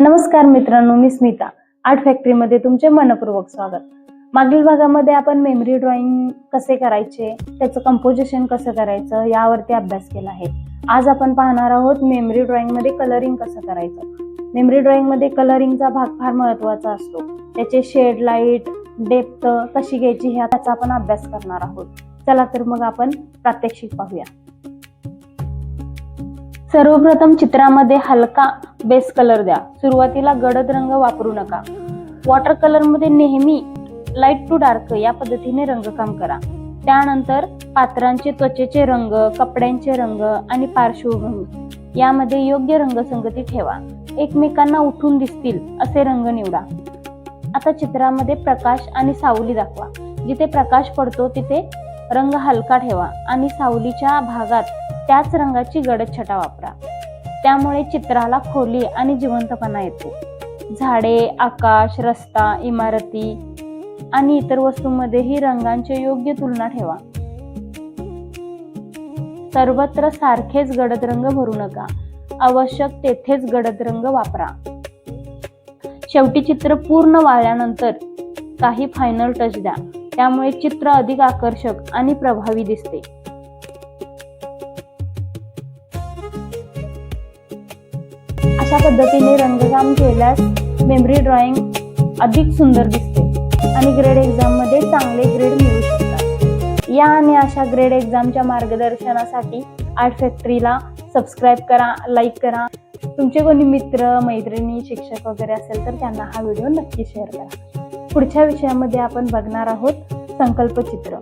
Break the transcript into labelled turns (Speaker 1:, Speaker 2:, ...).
Speaker 1: नमस्कार मित्रांनो, मी स्मिता. आर्ट फॅक्टरीमध्ये तुमचे मनपूर्वक स्वागत. मागील भागामध्ये आपण मेमरी ड्रॉइंग कसे करायचे, त्याचं कंपोजिशन कसं करायचं यावरती अभ्यास केला आहे. आज आपण पाहणार आहोत मेमरी ड्रॉइंग मध्ये कलरिंग कसं करायचं. मेमरी ड्रॉइंग मध्ये कलरिंगचा भाग फार महत्त्वाचा असतो. त्याचे शेड, लाईट, डेप्थ कशी घ्यायची ह्याचा आपण अभ्यास करणार आहोत. चला तर मग आपण प्रात्यक्षिक पाहूया. सर्वप्रथम चित्रामध्ये हलका बेस कलर द्या. सुरुवातीला गडद रंग वापरू नका. वॉटर कलर मध्ये नेहमी लाईट टू डार्क या पद्धतीने रंगकाम करा. त्यानंतर पात्रांचे त्वचेचे रंग, कपड्यांचे रंग आणि पार्श्वभूमी यामध्ये योग्य रंगसंगती ठेवा. एकमेकांना उठून दिसतील असे रंग निवडा. आता चित्रामध्ये प्रकाश आणि सावली दाखवा. जिथे प्रकाश पडतो तिथे रंग हलका ठेवा आणि सावलीच्या भागात त्याच रंगाची गडद छटा वापरा. त्यामुळे चित्राला खोली आणि जिवंतपणा येतो. झाडे, आकाश, रस्ता, इमारती आणि इतर वस्तूंमध्येही रंगांची योग्य तुलना ठेवा. सर्वत्र सारखेच गडद रंग भरू नका. आवश्यक तेथेच गडद रंग वापरा. शेवटी चित्र पूर्ण वाळल्यानंतर काही फायनल टच द्या. त्यामुळे चित्र अधिक आकर्षक आणि प्रभावी दिसते. अशा पद्धतीने रंगकाम केल्यास मेमरी ड्रॉइंग अधिक सुंदर दिसते आणि ग्रेड एक्झाम मध्ये चांगले ग्रेड मिळू शकतात. या आणि अशा ग्रेड एक्झामच्या मार्गदर्शनासाठी आर्ट फॅक्टरीला सबस्क्राईब करा, लाईक करा. तुमचे कोणी मित्र, मैत्रिणी, शिक्षक वगैरे असेल तर त्यांना हा व्हिडिओ नक्की शेअर करा. पुढच्या विषयामध्ये आपण बघणार आहोत संकल्पचित्र.